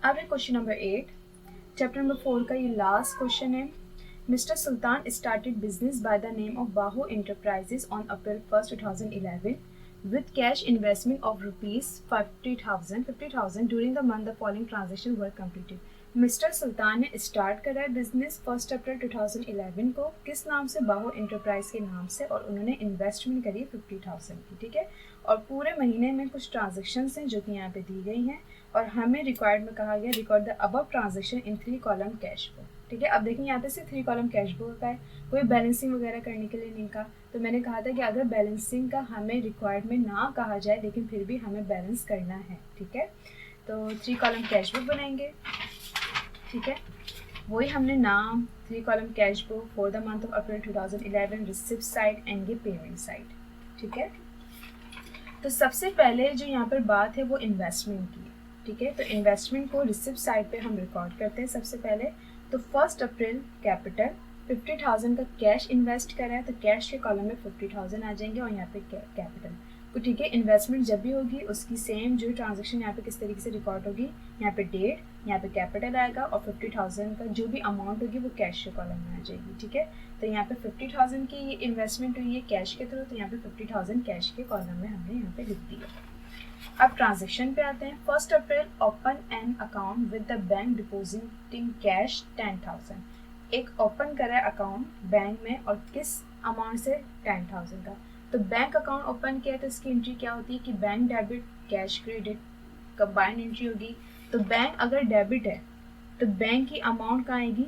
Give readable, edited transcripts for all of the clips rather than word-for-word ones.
अब है question number 8, chapter number 4 का ये लास्ट क्वेश्चन है। Mister Sultan started business by the name of Bahu enterprises on April 1st 2011 with cash investment of rupees 50,000 during the month the following transactions were completed। Mister Sultan ने start करा है business 1 अप्रैल 2011 को किस नाम से, बाहू enterprise के नाम से, और उन्होंने इन्वेस्टमेंट करी 50,000 की, ठीक है। और पूरे महीने में कुछ ट्रांजेक्शन्स हैं जो कि यहाँ पे दी गई हैं और हमें रिक्वायर्ड में कहा गया record the above transaction in 3 column cash book, ठीक है। अब देखिए यहाँ पे सिर्फ 3 कॉलम कैश बुक का है, कोई बैलेंसिंग वगैरह करने के लिए नहीं कहा। तो मैंने कहा था कि अगर बैलेंसिंग का हमें रिक्वायर्ड में ना कहा जाए लेकिन फिर भी हमें बैलेंस करना है, ठीक है। तो 3 कॉलम कैश बुक बनाएंगे, ठीक है। वही हमने नाम 3 column cash book for the month of April 2011, receipt side and ये पेमेंट साइड, ठीक है। तो सबसे पहले जो यहाँ पर बात है वो इन्वेस्टमेंट की, ठीक है। तो इन्वेस्टमेंट को रिसिप्ट साइड पे हम रिकॉर्ड करते हैं सबसे पहले। तो 1 अप्रैल कैपिटल 50,000 का कैश इन्वेस्ट करा है, तो कैश के कॉलम में 50,000 आ जाएंगे और यहाँ पे कैपिटल, तो ठीक है। इन्वेस्टमेंट जब भी होगी उसकी सेम जो ट्रांजेक्शन यहाँ पे किस तरीके से रिकॉर्ड होगी, यहाँ पे डेट, यहाँ पे कैपिटल आएगा और 50,000 का जो भी अमाउंट होगी वो कैश के कॉलम में आ जाएगी, ठीक है। तो यहाँ पे 50,000 की ये इन्वेस्टमेंट हुई है कैश के थ्रू, तो यहाँ पे 50,000 कैश के कॉलम में हमने यहाँ पे लिख दिया। अब ट्रांजेक्शन पे आते हैं। 1 April open an account with the bank depositing cash 10,000, एक ओपन करा है अकाउंट बैंक में और किस अमाउंट से, 10,000 का। तो बैंक अकाउंट ओपन किया तो इसकी एंट्री क्या होती है कि bank debit cash credit combined entry होगी। तो बैंक अगर डेबिट है तो बैंक की अमाउंट कहाँ आएगी,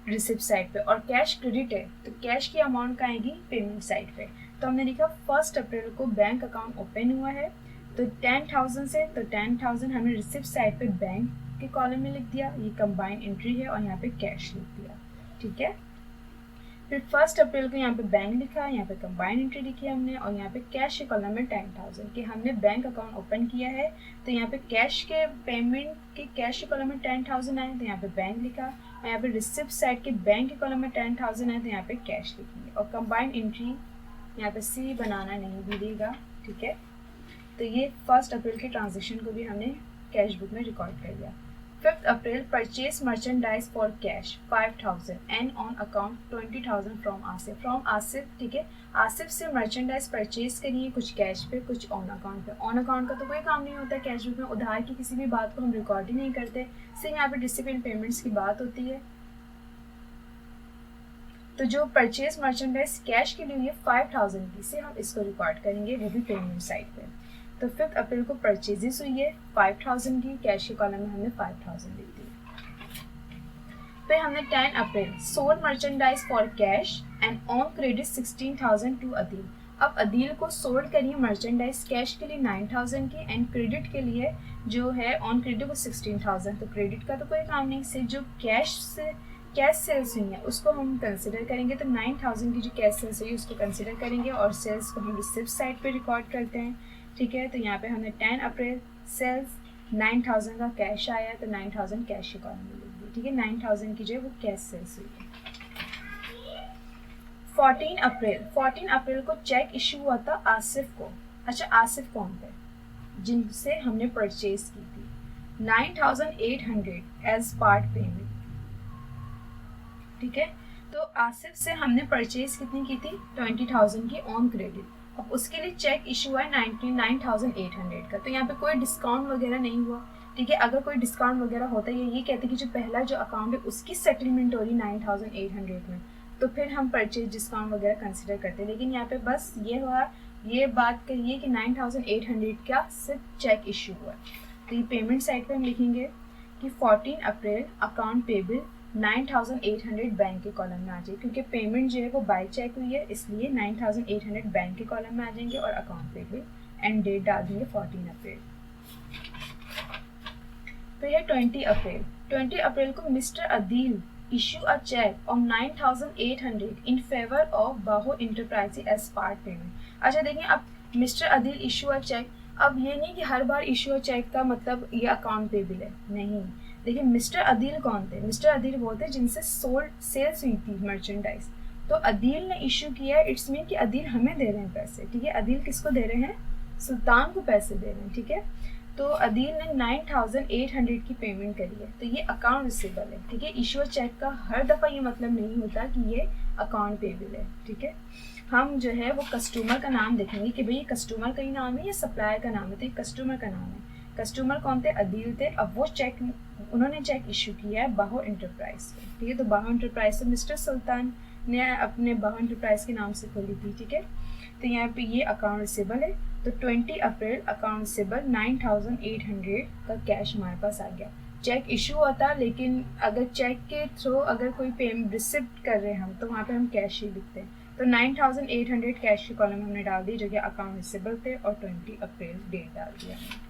रिसिप्ट साइड पे, और कैश क्रेडिट है तो कैश की अमाउंट कहाँ आएगी, पेमेंट साइड पे। तो हमने लिखा 1 अप्रैल को बैंक अकाउंट ओपन हुआ है तो 10,000 से, तो 10,000 हमने रिसिप्ट साइड पे बैंक के कॉलम में लिख दिया, ये कंबाइंड एंट्री है, और यहाँ पे कैश लिख दिया, ठीक है। फिर 1 अप्रैल को यहाँ पे बैंक लिखा, यहाँ पे कंबाइंड एंट्री लिखी हमने, और यहाँ पे कैश के कॉलम में 10,000 कि हमने बैंक अकाउंट ओपन किया है तो यहाँ पे कैश के पेमेंट के कैश के कॉलम में 10,000 आए तो यहाँ पे बैंक लिखा, और यहाँ पे रिसिप्ट साइड के बैंक के कॉलम में 10,000 आए तो यहाँ पे कैश लिखेंगे, और कंबाइंड एंट्री यहाँ पे सी बनाना नहीं भूलिएगा, ठीक है। तो ये 1 अप्रैल के ट्रांजेक्शन को भी हमने कैश बुक में रिकॉर्ड कर दिया। 5 April purchase merchandise for cash 5,000 and on account 20,000 from Asif, ठीक है। आसिफ से मर्चेंडाइज परचेज करिए, कुछ कैश पे कुछ ऑन अकाउंट पे। ऑन अकाउंट का तो कोई काम नहीं होता है कैश बुक में, उधार की किसी भी बात को हम रिकॉर्ड ही नहीं करते, सिर्फ यहाँ पे डिसिप्लिन पेमेंट्स की बात होती है। तो जो परचेज मर्चेंडाइज कैश के लिए 5,000 की से हम इसको रिकॉर्ड करेंगे, वो भी पेमेंट साइड पे। तो 5 अप्रैल को परचेजेस हुई है 5,000 की, कैश के कॉलम में हमने 5,000 लिख दी। फिर हमने 10 April sold merchandise for cash and on credit 16,000 to Adeel. अब अदील को सोल्ड करिए मर्चेंडाइज कैश के लिए 9,000 की एंड क्रेडिट के लिए जो है ऑन क्रेडिट को 16,000। तो क्रेडिट का तो कोई काम नहीं, से जो कैश सेल्स हुई है उसको हम कंसिडर करेंगे। तो 9,000 की जो कैश सेल्स हुई उसको कंसिडर करेंगे और सेल्स को हम रिसिप्ट साइड पे रिकॉर्ड करते हैं, ठीक है। तो यहाँ पे हमने 10 अप्रैल सेल्स 9,000 का कैश आया तो 9,000 कैश के कॉलम में लिख दिया, ठीक है। 9,000 की जो है वो कैश सेल्स हुई है। 14 अप्रैल को चेक इशू हुआ था आसिफ को। अच्छा, आसिफ कौन थे, जिनसे हमने परचेज की थी 9,800 एज पार्ट पेमेंट, ठीक है। तो आसिफ से हमने परचेज कितनी की थी, 20,000 की ऑन क्रेडिट। अब उसके लिए चेक इशू है 99,800 का, तो यहाँ पे कोई डिस्काउंट वगैरह नहीं हुआ, ठीक है। अगर कोई डिस्काउंट वगैरह होता है, ये कहते हैं कि जो पहला जो अकाउंट है उसकी सेटलमेंट हो रही 9,800 में, तो फिर हम परचेज डिस्काउंट वगैरह कंसिडर करते हैं। लेकिन यहाँ पे बस ये हुआ, ये बात करिए कि 9,800 का सिर्फ चेक इशू हुआ। तो ये पेमेंट साइड पर हम लिखेंगे कि 14 अप्रैल अकाउंट पेबल 9,800 बैंक के कॉलम में आ जाए, क्योंकि पेमेंट जो है वो बाय चेक हुई है, इसलिए 9,800 बैंक के कॉलम में आ जाएंगे और अकाउंट पेबल एंड डेट डाल देंगे 14 अप्रैल। फिर है 20 अप्रैल को mister Adeel issue a cheque of 9,800 in favour of Bahu enterprises as part payment. अच्छा देखिए, अब mister Adeel issue a cheque, अब ये नहीं कि हर बार इशू अ चेक का मतलब ये अकाउंट पेबल है, नहीं। देखिए मिस्टर अदील कौन थे, मिस्टर अदील वो थे जिनसे सेल्स हुई थी मर्चेंडाइज। तो अदील ने इशू किया है, इट्स मीन कि अदील हमें दे रहे हैं पैसे, ठीक है। अदील किसको दे रहे हैं, सुल्तान को पैसे दे रहे हैं, ठीक है। तो अदील ने 9800 की पेमेंट करी है, तो ये अकाउंट रिसीवेबल है, ठीक है। इशूअर चेक का हर दफ़ा ये मतलब नहीं होता कि ये अकाउंट पेबल है, ठीक है। हम जो है वो कस्टमर का नाम देखेंगे कि भाई ये कस्टमर का ही नाम है या सप्लायर का नाम है, तो ये कस्टमर का नाम है। कस्टमर कौन थे? अदील थे। अब वो चेक, उन्होंने चेक इशू किया है बाहो इंटरप्राइज को, ठीक है। तो बाहो इंटरप्राइज से मिस्टर सुल्तान ने अपने बाहो इंटरप्राइज के नाम से खोली थी, ठीक है। तो यहाँ पे ये अकाउंट रिसीवेबल है। तो 20 अप्रैल अकाउंट रिसीवेबल 9800 का कैश हमारे पास आ गया। चेक इशू होता, लेकिन अगर चेक के थ्रू अगर कोई पेमेंट रिसिप्ट कर रहे हैं हम, तो वहाँ पे हम कैश ही लिखते हैं। तो 9800 कैश की कॉलम हमने डाल दी जो कि अकाउंट रिसीवेबल थे, और 20 अप्रैल डेट डाल दिया हमने,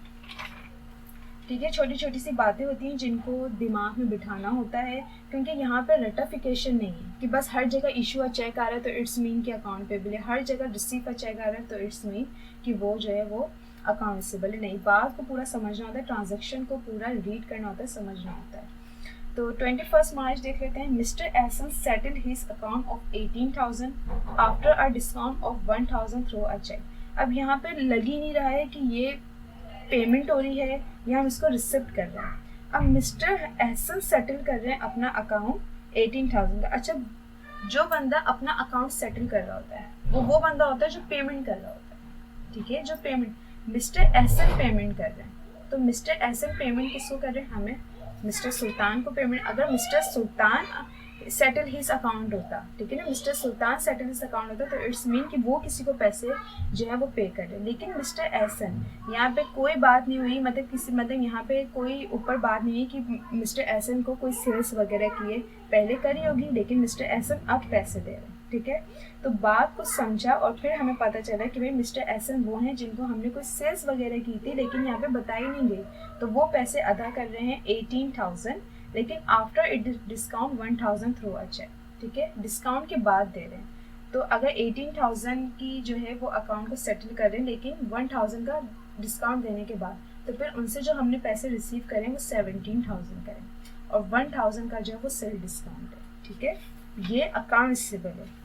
ठीक है। छोटी छोटी सी बातें होती हैं जिनको दिमाग में बिठाना होता है, क्योंकि यहाँ पे रेटिफिकेशन नहीं है कि बस हर जगह इशू चेक आ रहा है तो इट्स मीन कि अकाउंट पेबल है, हर जगह रिसीव का चेक आ रहा है तो इट्स मीन कि वो जो है वो अकाउंट रिसीवेबल है। नहीं, बात को पूरा समझना होता है, ट्रांजेक्शन को पूरा रीड करना होता है, समझना होता है। तो 21 मार्च देख लेते हैं। Mister Ehsan settle his account of 18,000 after a discount of 1,000 through a cheque. अब यहाँ पे लग ही नहीं रहा है कि ये पेमेंट हो रही है या हम इसको रिसिप्ट कर रहे हैं। अब मिस्टर एहसन सेटल कर रहे हैं अपना अकाउंट 18,000 का। अच्छा, जो बंदा अपना अकाउंट सेटल कर रहा होता है वो बंदा होता है जो पेमेंट कर रहा होता है, ठीक है। जो पेमेंट मिस्टर एहसन पेमेंट कर रहे हैं, तो मिस्टर एहसन पेमेंट किसको कर रहे हैं? हमें, मिस्टर सुल्तान को पेमेंट। अगर मिस्टर सुल्तान सेटल हिज अकाउंट होता, ठीक है ना, मिस्टर सुल्तान सेटल हिज अकाउंट होता, तो इट्स मीन कि वो किसी को पैसे जो है वो पे कर रहे हैं। लेकिन मिस्टर एहसन, यहाँ पे कोई बात नहीं हुई, मतलब यहाँ पे कोई ऊपर बात नहीं है कि मिस्टर एहसन को कोई सेल्स वगैरह किए, पहले करी होगी, लेकिन मिस्टर एहसन अब पैसे दे रहे हैं, ठीक है। तो बात को समझा और फिर हमें पता चला कि भाई मिस्टर एहसन वो हैं जिनको हमने कोई सेल्स वगैरह की थी, लेकिन यहाँ पे बताई नहीं गई, तो वो पैसे अदा कर रहे हैं 18,000, लेकिन after it discount 1,000 through a cheque, ठीक है। डिस्काउंट के बाद दे रहे हैं। तो अगर 18,000 की जो है वो अकाउंट को सेटल कर रहे हैं, लेकिन 1,000 का डिस्काउंट देने के बाद, तो फिर उनसे जो हमने पैसे रिसीव करें वो 17,000 करें, और 1,000 का जो है वो सेल डिस्काउंट है, ठीक है। ये अकाउंट रिसीवेबल है।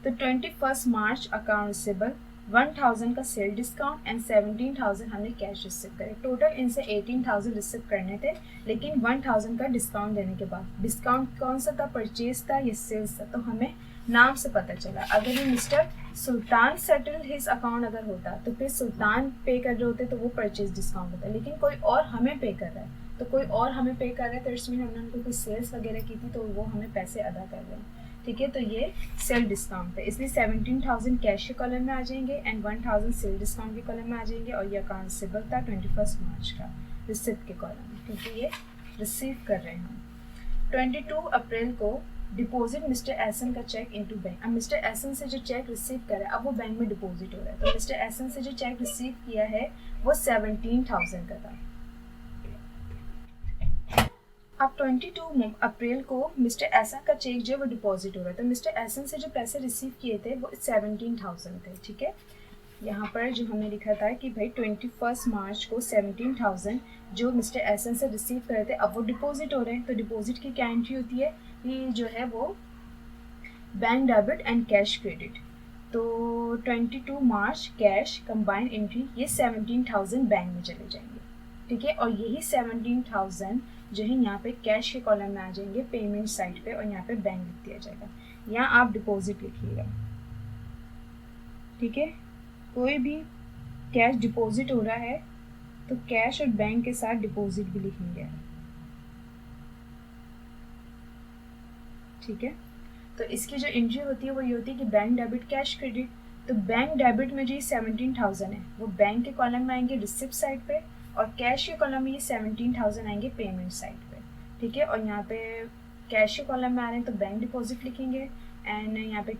तो 21 मार्च अकाउंट रिसीवेबल, 1,000 का सेल डिस्काउंट एंड 17,000 हमने कैश रिसीव करे। टोटल इनसे 18,000 रिसीव करने थे, लेकिन 1,000 का डिस्काउंट देने के बाद, डिस्काउंट कौन सा था? परचेज था या सेल्स था? तो हमें नाम से पता चला। अगर ये मिस्टर सुल्तान सेटल हिज अकाउंट अगर होता, तो फिर सुल्तान पे कर रहे होते तो वो परचेज डिस्काउंट होता, लेकिन कोई और हमें पे कर रहा है, तो कोई और हमें पे कर रहा है, तो इसमें हमने उनको कोई सेल्स वगैरह की थी, तो वो हमें पैसे अदा कर रहे हैं, ठीक है। तो ये सेल डिस्काउंट है, इसलिए 17,000 कैश के कॉलम में आ जाएंगे एंड 1,000 सेल डिस्काउंट के कॉलम में आ जाएंगे, और ये अकाउंट रिसीवेबल था 21 मार्च का रिसिप्ट के कॉलम में, क्योंकि ये रिसीव कर रहे हैं। 22 अप्रैल को डिपॉजिट मिस्टर एहसन का चेक इनटू बैंक। अब मिस्टर एहसन से जो चेक रिसीव करा अब वो बैंक में डिपॉजिट हो रहा है, तो मिस्टर एहसन से जो चेक रिसीव किया है वो 17,000 का था। अब 22 अप्रैल को मिस्टर एहसन का चेक जो है वो डिपॉजिट हो रहा है, तो मिस्टर एहसन से जो पैसे रिसीव किए थे वो 17,000 थे, ठीक है। यहाँ पर जो हमने लिखा था कि भाई 21 मार्च को 17,000 जो मिस्टर एहसन से रिसीव करे थे अब वो डिपॉजिट हो रहे हैं, तो डिपॉजिट की क्या एंट्री होती है? ये जो है वो bank debit and cash credit. तो 22 मार्च कैश कंबाइंड एंट्री, ये 17,000 बैंक में चले जाएंगे, ठीक है। और यही 17,000 जो है यहाँ पे कैश के कॉलम में आ जाएंगे पेमेंट साइड पे, और यहाँ पे बैंक लिख दिया जाएगा। यहाँ आप डिपॉजिट लिखिएगा, ठीक है। कोई भी कैश डिपॉजिट हो रहा है तो कैश और बैंक के साथ डिपॉजिट भी लिखेंगे, ठीक है। तो इसकी जो एंट्री होती है वो ये होती है कि बैंक डेबिट कैश क्रेडिट। तो बैंक डेबिट में जो 17,000 है वो बैंक के कॉलम में आएंगे रिसिप्ट साइड पे, और कैश के कॉलम में ये 17,000 आएंगे पेमेंट साइड पे, ठीक है। और यहाँ पे कैश के कॉलम में आ रहे हैं तो बैंक डिपॉजिट लिखेंगे, एंड यहाँ पे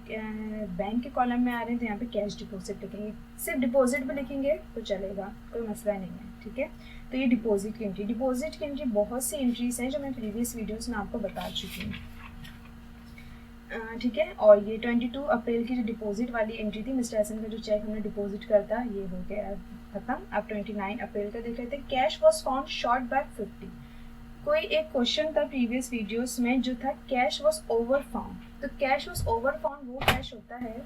बैंक के कॉलम में आ रहे हैं तो यहाँ पे कैश डिपॉजिट लिखेंगे। सिर्फ डिपॉजिट भी लिखेंगे तो चलेगा, कोई मसला नहीं है, ठीक है। तो ये डिपॉजिट की एंट्री। डिपॉजिट की एंट्री बहुत सी एंट्रीज हैं जो मैं प्रीवियस वीडियोस में आपको बता चुकी हूँ, ठीक है। और ये 22 अप्रैल की जो डिपॉजिट वाली एंट्री थी, मिस्टर एहसन का जो चेक हमने डिपॉजिट करता ये हो गया खत्म। अब 29 अप्रैल का देख रहे थे। Cash was found short by 50। कोई एक क्वेश्चन था प्रीवियस वीडियोस में जो था कैश वॉज ओवर फाउंड। तो कैश वॉज ओवर फाउंड वो कैश होता है,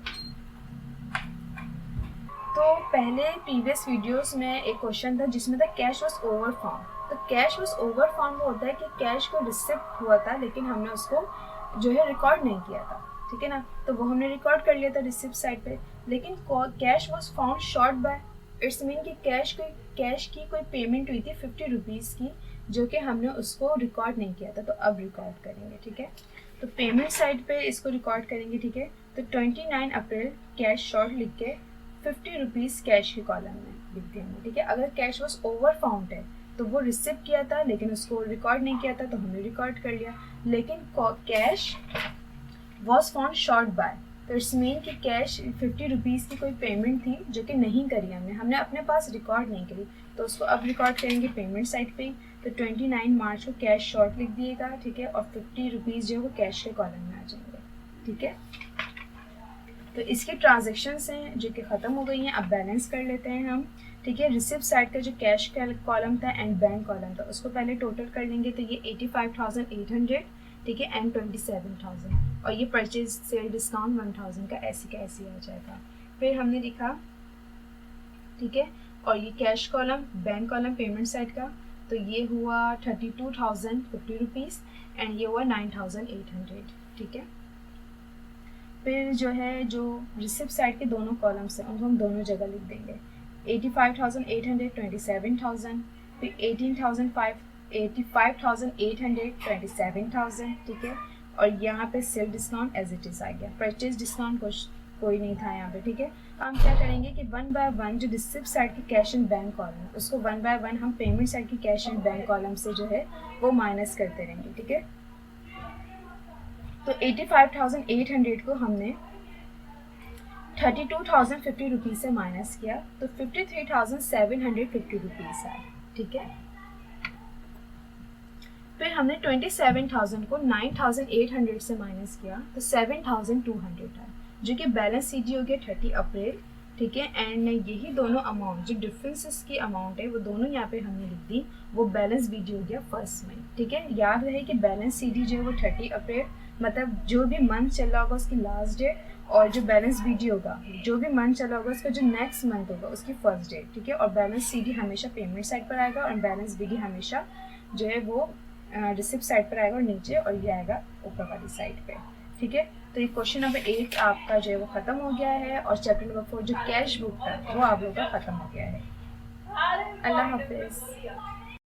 तो पहले प्रीवियस वीडियोस में एक क्वेश्चन था जिसमें था कैश वॉज ओवर फाउंड। तो कैश वॉज ओवर फाउंड वो होता है कि कैश को रिसिप्ट हुआ था लेकिन हमने उसको जो है रिकॉर्ड नहीं किया था, ठीक है ना, तो वो हमने रिकॉर्ड कर लिया था रिसिप्ट साइड पे। लेकिन cash was found short by, it's mean कि कैश की कोई पेमेंट हुई थी 50 रुपीज़ की जो कि हमने उसको रिकॉर्ड नहीं किया था, तो अब रिकॉर्ड करेंगे, ठीक है। तो पेमेंट साइड पे इसको रिकॉर्ड करेंगे, ठीक है। तो 29 अप्रैल कैश शॉर्ट लिख के 50 रुपीज़ कैश के कॉलम में लिख देंगे, ठीक है। अगर कैश वॉज ओवर फाउंड है तो वो रिसिप्ट किया था लेकिन उसको रिकॉर्ड नहीं किया था तो हमने रिकॉर्ड कर लिया। लेकिन cash was found short by, तो इट्स मीन कि कैश 50 रुपीज़ की कोई पेमेंट थी जो कि नहीं करी हमने अपने पास रिकॉर्ड नहीं करी, तो उसको अब रिकॉर्ड करेंगे पेमेंट साइड पे। तो 29 मार्च को कैश शॉर्ट लिख दिएगा, ठीक है, और 50 रुपीज़ जो है वो कैश के कॉलम में आ जाएंगे, ठीक है। तो इसके ट्रांजेक्शन्स हैं जो कि ख़त्म हो गई हैं। अब बैलेंस कर लेते हैं हम, ठीक है। रिसिप्ट साइड का जो कैश का कॉलम था एंड बैंक कॉलम था उसको पहले टोटल कर लेंगे, तो ये 85,800, ठीक है, एंड 27,000, और ये परचेज सेल डिस्काउंट 1,000 का ऐसे आ जाएगा। फिर हमने लिखा, ठीक है, और ये cash column, bank column payment side का, तो ये हुआ 32,050 रुपीज़ एंड ये हुआ 9,800, ठीक है। फिर जो है जो रिसिप्ट साइड के दोनों कॉलम्स हैं उनको हम दोनों जगह लिख देंगे, 85,800 27,000, फिर 85,800 27,000, ठीक है। और यहाँ पे sale discount as it is आ गया, परचेज डिस्काउंट कोई नहीं था यहाँ पे, ठीक है। हम क्या करेंगे कि वन बाय वन जो रिसिप्ट साइड की कैश एंड बैंक कॉलम है उसको वन बाय वन हम पेमेंट साइड की कैश एंड बैंक कॉलम से जो है वो माइनस करते रहेंगे, ठीक है। तो 85,800 को हमने 32,050 रुपीज़ से माइनस किया तो 53,750 रुपीज़ आए, ठीक है। फिर हमने 27,000 को 9,800 से माइनस किया तो 7,200 आए, जो कि बैलेंस सीधी हो गया 30 अप्रैल, ठीक है। एंड यही दोनों अमाउंट जो डिफरेंसेस की अमाउंट है वो दोनों यहाँ पे हमने लिख दी, वो बैलेंस बीडी हो गया 1 मई, ठीक है। याद रहे कि बैलेंस सीडी जो है वो 30 अप्रैल, मतलब जो भी मंथ चल रहा होगा उसकी लास्ट डेट, और जो बैलेंस बीडी होगा जो भी मंथ चला होगा उसका जो नेक्स्ट मंथ होगा उसकी फर्स्ट डेट, ठीक है। और बैलेंस सीडी हमेशा पेमेंट साइड पर आएगा और बैलेंस बीडी हमेशा जो है वो रिसिप्ट साइड पर आएगा और नीचे, और ये आएगा ऊपर वाली साइड पे, ठीक है। तो ये क्वेश्चन नंबर 8 आपका जो है वो ख़त्म हो गया है और चैप्टर नंबर 4 जो कैश बुक था वो आप लोगों का ख़त्म हो गया है। अल्लाह हाफिज़।